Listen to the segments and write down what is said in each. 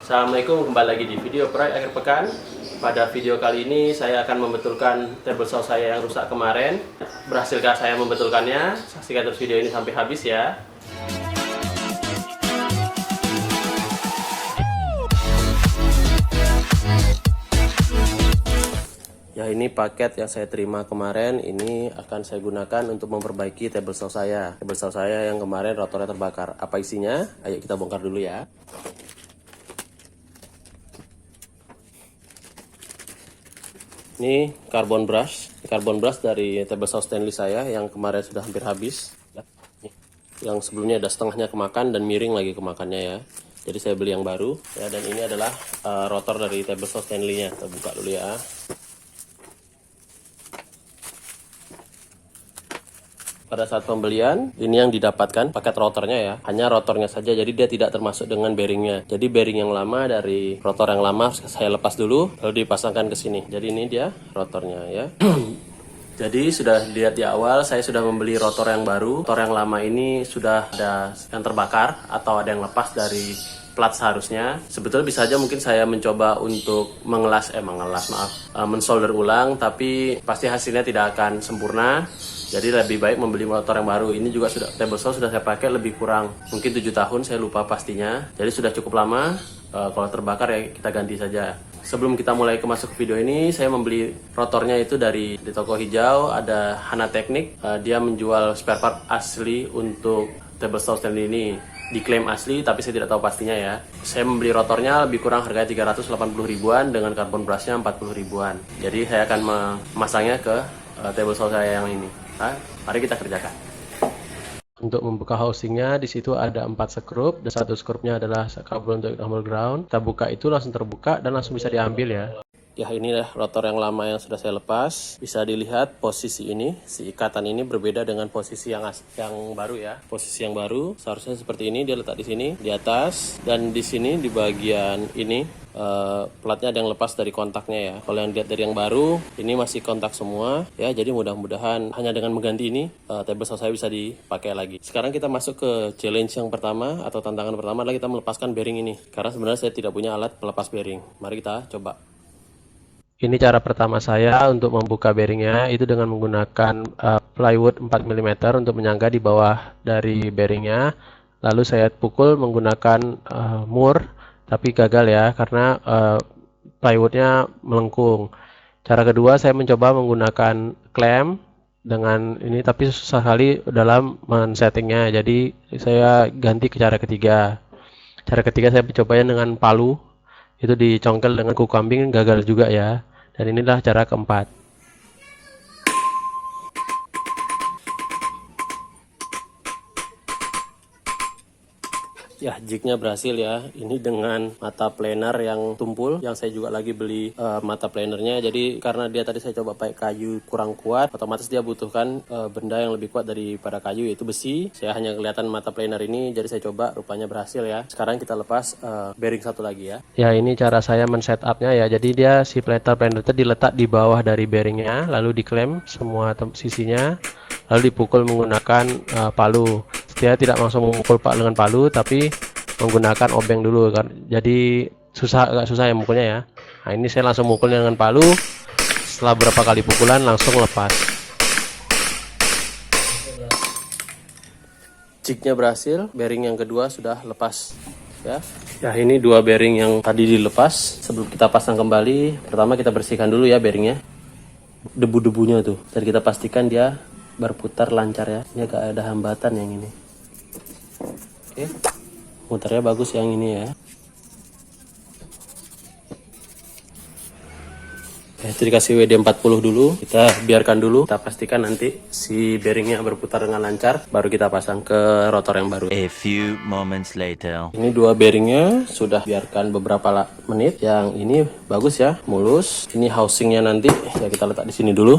Assalamualaikum, kembali lagi di video proyek akhir pekan. Pada video kali ini saya akan membetulkan table saw saya yang rusak kemarin. Berhasilkah saya membetulkannya? Saksikan terus video ini sampai habis ya. Ya, ini paket yang saya terima kemarin. Ini akan saya gunakan untuk memperbaiki table saw saya. Table saw saya yang kemarin rotornya terbakar. Apa isinya? Ayo kita bongkar dulu ya. Ini carbon brush dari table saw stainless saya yang kemarin sudah hampir habis. Yang sebelumnya ada setengahnya kemakan dan miring lagi kemakannya ya. Jadi saya beli yang baru ya, dan ini adalah rotor dari table saw stainless-nya. Kita buka dulu ya. Pada saat pembelian, ini yang didapatkan paket rotornya ya, hanya rotornya saja, jadi dia tidak termasuk dengan bearingnya. Jadi bearing yang lama dari rotor yang lama saya lepas dulu, lalu dipasangkan ke sini. Jadi ini dia rotornya ya. Jadi sudah dilihat di awal, saya sudah membeli rotor yang baru. Rotor yang lama ini sudah ada yang terbakar atau ada yang lepas dari plat seharusnya. Sebetulnya bisa aja mungkin saya mencoba untuk mensolder ulang, tapi pasti hasilnya tidak akan sempurna. Jadi lebih baik membeli motor yang baru. Ini juga sudah table saw sudah saya pakai lebih kurang mungkin 7 tahun, saya lupa pastinya. Jadi sudah cukup lama. Kalau terbakar ya kita ganti saja. Sebelum kita mulai masuk ke video ini, saya membeli rotornya itu di toko hijau, ada Hana Teknik. Dia menjual spare part asli untuk table saw stand ini. Diklaim asli, tapi saya tidak tahu pastinya ya. Saya membeli rotornya lebih kurang harganya 380 ribuan dengan carbon brushnya 40 ribuan. Jadi saya akan memasangnya ke table saw saya yang ini. Nah, mari kita kerjakan. Untuk membuka housingnya, di situ ada 4 skrup dan satu skrupnya adalah kabel untuk normal ground. Kita buka itu langsung terbuka dan langsung bisa diambil ya. Ya, inilah rotor yang lama yang sudah saya lepas. Bisa dilihat posisi ini, si ikatan ini berbeda dengan posisi yang baru ya. Posisi yang baru seharusnya seperti ini, dia letak di sini, di atas, dan di sini di bagian ini platnya ada yang lepas dari kontaknya ya. Kalau yang dilihat dari yang baru, ini masih kontak semua ya. Jadi mudah-mudahan hanya dengan mengganti ini table saw saya bisa dipakai lagi. Sekarang kita masuk ke challenge yang pertama atau tantangan pertama adalah kita melepaskan bearing ini. Karena sebenarnya saya tidak punya alat pelepas bearing. Mari kita coba. Ini cara pertama saya untuk membuka bearingnya, itu dengan menggunakan plywood 4 mm untuk menyangga di bawah dari bearingnya. Lalu saya pukul menggunakan mur, tapi gagal ya karena plywoodnya melengkung. Cara kedua saya mencoba menggunakan klem dengan ini, tapi susah sekali dalam men-settingnya. Jadi saya ganti ke cara ketiga. Cara ketiga saya mencobanya dengan palu. Itu dicongkel dengan kuku kambing, gagal juga ya. Dan inilah cara keempat. Ya, jignya berhasil ya. Ini dengan mata planer yang tumpul, yang saya juga lagi beli mata planernya. Jadi karena dia tadi saya coba pakai kayu kurang kuat, otomatis dia butuhkan benda yang lebih kuat daripada kayu, yaitu besi. Saya hanya kelihatan mata planer ini, jadi saya coba, rupanya berhasil ya. Sekarang kita lepas bearing satu lagi ya. Ya, ini cara saya men-setupnya ya. Jadi dia si planer itu diletak di bawah dari bearingnya, lalu diklem semua sisinya, lalu dipukul menggunakan palu. Dia tidak langsung memukul dengan palu, tapi menggunakan obeng dulu kan. Jadi agak susah ya mukulnya ya. Nah, ini saya langsung mukul dengan palu. Setelah berapa kali pukulan langsung lepas. Jignya berhasil, bearing yang kedua sudah lepas ya. Ya, ini dua bearing yang tadi dilepas. Sebelum kita pasang kembali, pertama kita bersihkan dulu ya bearingnya. Debu-debunya tuh. Dan kita pastikan dia berputar lancar ya. Ini agak ada hambatan yang ini. Oke, muternya bagus yang ini ya. Itu dikasih WD 40 dulu, kita biarkan dulu, kita pastikan nanti si bearingnya berputar dengan lancar, baru kita pasang ke rotor yang baru. A few moments later. Ini dua bearingnya sudah biarkan beberapa menit. Yang ini bagus ya, mulus. Ini housingnya nanti ya kita letak di sini dulu.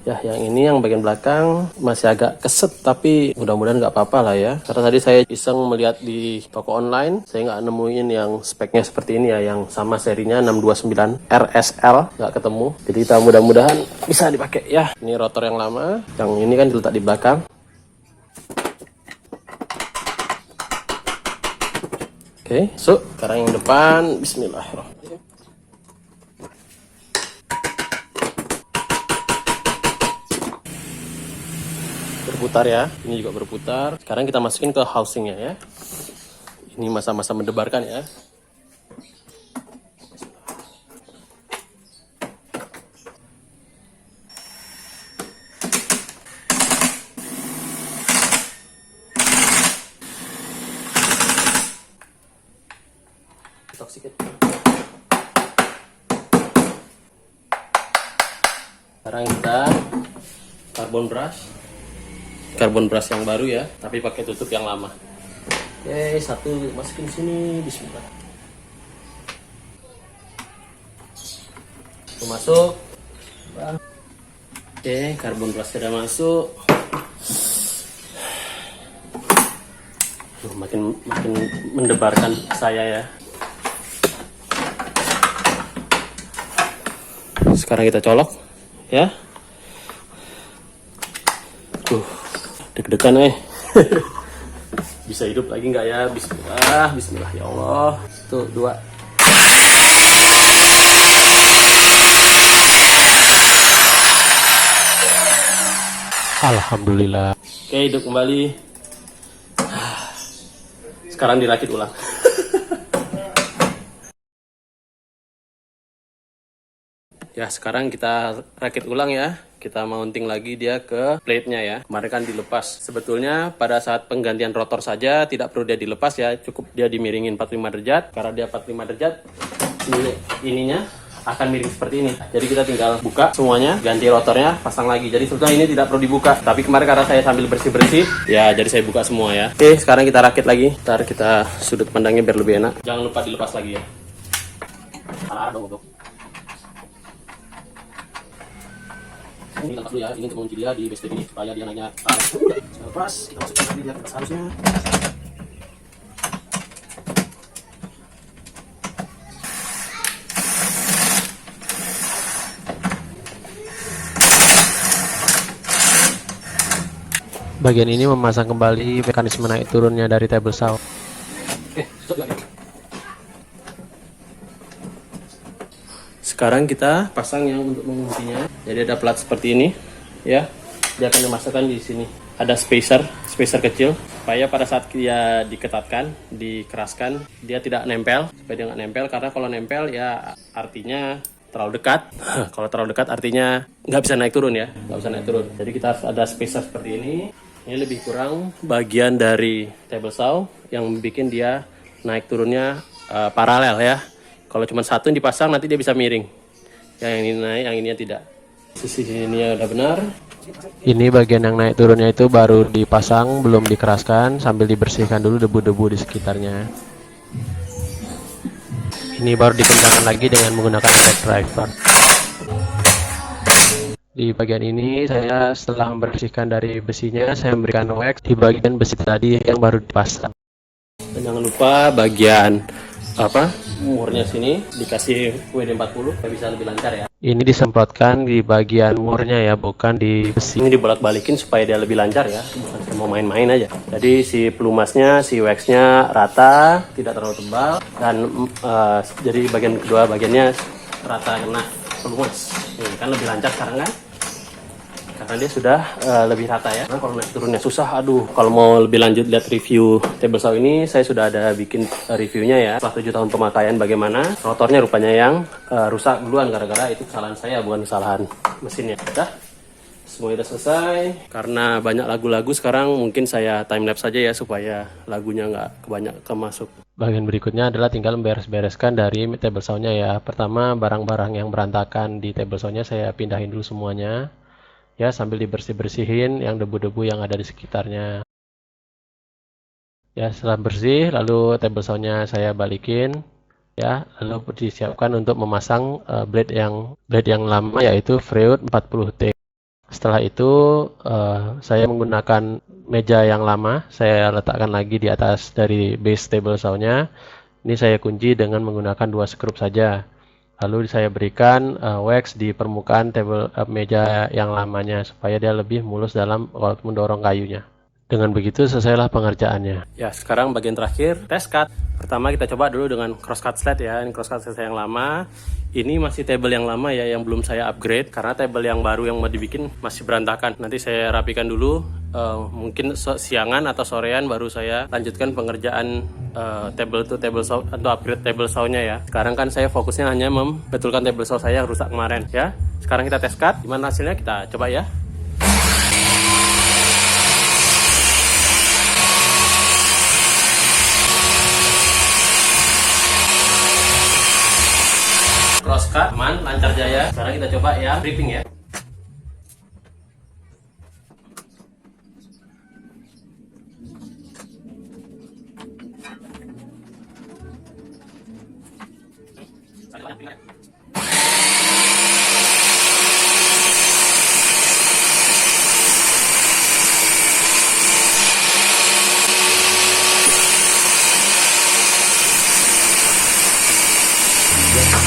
Ya, yang ini yang bagian belakang masih agak keset, tapi mudah-mudahan nggak apa-apa lah ya. Karena tadi saya iseng melihat di toko online, saya nggak nemuin yang speknya seperti ini ya, yang sama serinya 629 RSL, nggak ketemu. Jadi kita mudah-mudahan bisa dipakai ya. Ini rotor yang lama, yang ini kan diletak di belakang. Oke, so sekarang yang depan, bismillahirrahmanirrahim. Berputar ya, ini juga berputar. Sekarang kita masukin ke housingnya ya. Ini masa-masa mendebarkan ya. Stok sedikit. Sekarang kita karbon brush yang baru ya, tapi pakai tutup yang lama. Oke, satu masukin sini, bismillah. Itu masuk. Oke, karbon brush sudah masuk. Makin mendebarkan saya ya. Sekarang kita colok ya. Deg-degan bisa hidup lagi nggak ya? Bismillah, bismillah ya Allah. Tuh, 2. Alhamdulillah. Oke, hidup kembali. Sekarang dirakit ulang. Ya, sekarang kita rakit ulang ya. Kita mounting lagi dia ke plate-nya ya. Kemarin kan dilepas. Sebetulnya pada saat penggantian rotor saja tidak perlu dia dilepas ya. Cukup dia dimiringin 45 derajat. Karena dia 45 derajat, ininya akan miring seperti ini. Jadi kita tinggal buka semuanya, ganti rotornya, pasang lagi. Jadi sebetulnya ini tidak perlu dibuka. Tapi kemarin karena saya sambil bersih-bersih, ya jadi saya buka semua ya. Oke, sekarang kita rakit lagi. Ntar kita sudut pandangnya biar lebih enak. Jangan lupa dilepas lagi ya. Salah dong. Ini lepas dulu ya, ini untuk mengunci dia di base ini supaya dia naiknya lepas. Kita masukkan lagi dia ke atas harusnya. Bagian ini memasang kembali mekanisme naik turunnya dari table saw. Sekarang kita pasang yang untuk menguncinya. Jadi ada plat seperti ini, ya. Dia akan dimasukkan di sini. Ada spacer kecil, supaya pada saat dia diketatkan, dikeraskan, dia tidak nempel. Supaya dia nggak nempel, karena kalau nempel ya artinya terlalu dekat. Kalau terlalu dekat artinya nggak bisa naik turun ya, nggak bisa naik turun. Jadi kita harus ada spacer seperti ini. Ini lebih kurang bagian dari table saw yang bikin dia naik turunnya paralel ya. Kalau cuma satu yang dipasang nanti dia bisa miring. Yang ini naik, yang ini tidak. Sisi sini udah benar. Ini bagian yang naik turunnya itu baru dipasang, belum dikeraskan, sambil dibersihkan dulu debu-debu di sekitarnya. Ini baru dikencangkan lagi dengan menggunakan back driver. Di bagian ini saya setelah membersihkan dari besinya, saya memberikan wax di bagian besi tadi yang baru dipasang. Dan jangan lupa bagian murnya sini dikasih WD-40 supaya bisa lebih lancar ya. Ini disemprotkan di bagian murnya ya, bukan di besi. Ini dibolak-balikin supaya dia lebih lancar ya, bukan cuma mau main-main aja. Jadi si pelumasnya, si waxnya rata, tidak terlalu tebal, dan jadi bagian kedua bagiannya rata kena pelumas. Ini kan lebih lancar sekarang kan? Karena dia sudah lebih rata ya. Nah, kalau naik turunnya susah, aduh. Kalau mau lebih lanjut lihat review table saw ini, saya sudah ada bikin reviewnya ya. Setelah 7 tahun pemakaian bagaimana, rotornya rupanya yang rusak duluan gara-gara itu kesalahan saya, bukan kesalahan mesinnya. Udah, semuanya udah selesai. Karena banyak lagu-lagu sekarang, mungkin saya timelapse saja ya supaya lagunya nggak kebanyak kemasuk. Bagian berikutnya adalah tinggal memberes-bereskan dari table saw-nya ya. Pertama, barang-barang yang berantakan di table saw-nya saya pindahin dulu semuanya. Ya, sambil dibersih-bersihin yang debu-debu yang ada di sekitarnya. Ya, setelah bersih, lalu table saw-nya saya balikin. Ya, lalu disiapkan untuk memasang blade yang lama, yaitu Freud 40T. Setelah itu, saya menggunakan meja yang lama. Saya letakkan lagi di atas dari base table saw-nya. Ini saya kunci dengan menggunakan 2 skrup saja. Lalu saya berikan wax di permukaan meja yang lamanya supaya dia lebih mulus dalam mendorong kayunya. Dengan begitu selesailah pengerjaannya. Ya, sekarang bagian terakhir, test cut. Pertama kita coba dulu dengan crosscut sled ya. Ini crosscut sled saya yang lama. Ini masih table yang lama ya, yang belum saya upgrade karena table yang baru yang mau dibikin masih berantakan. Nanti saya rapikan dulu. Mungkin siangan atau sorean baru saya lanjutkan pengerjaan table saw atau upgrade table saw-nya ya. Sekarang kan saya fokusnya hanya membetulkan table saw saya yang rusak kemarin ya. Sekarang kita test cut. Gimana hasilnya kita coba ya. Crosscut aman, lancar jaya. Sekarang kita coba ya dripping ya.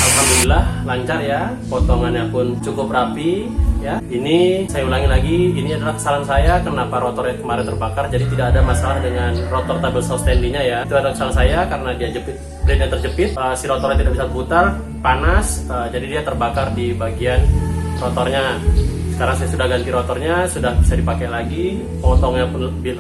Alhamdulillah lancar ya, potongannya pun cukup rapi ya. Ini saya ulangi lagi, ini adalah kesalahan saya kenapa rotornya kemarin terbakar, jadi tidak ada masalah dengan rotor table saw standy-nya ya. Itu adalah kesalahan saya karena dia jepit, blade-nya terjepit, si rotornya tidak bisa putar, panas, jadi dia terbakar di bagian rotornya. Sekarang saya sudah ganti rotornya, sudah bisa dipakai lagi, potongnya pun lebih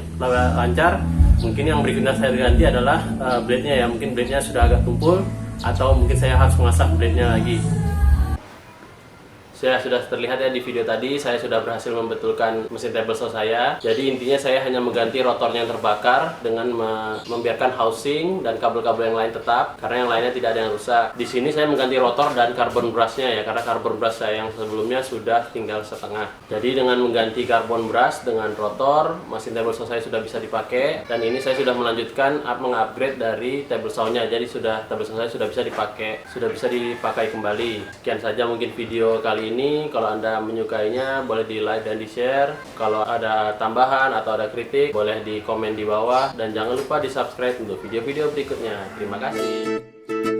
lancar. Mungkin yang berikutnya saya ganti adalah blade-nya ya, mungkin blade-nya sudah agak tumpul, atau mungkin saya harus mengasah blade-nya lagi. Saya sudah terlihat ya di video tadi, saya sudah berhasil membetulkan mesin table saw saya. Jadi intinya saya hanya mengganti rotornya yang terbakar dengan membiarkan housing dan kabel-kabel yang lain tetap, karena yang lainnya tidak ada yang rusak. Di sini saya mengganti rotor dan carbon brushnya ya, karena carbon brush saya yang sebelumnya sudah tinggal setengah. Jadi dengan mengganti carbon brush dengan rotor, mesin table saw saya sudah bisa dipakai. Dan ini saya sudah melanjutkan mengupgrade dari table saw-nya. Jadi table saw saya sudah bisa dipakai kembali. Sekian saja mungkin video kali ini. Kalau Anda menyukainya boleh di like dan di share. Kalau ada tambahan atau ada kritik boleh di komen di bawah, dan jangan lupa di subscribe untuk video-video berikutnya. Terima kasih.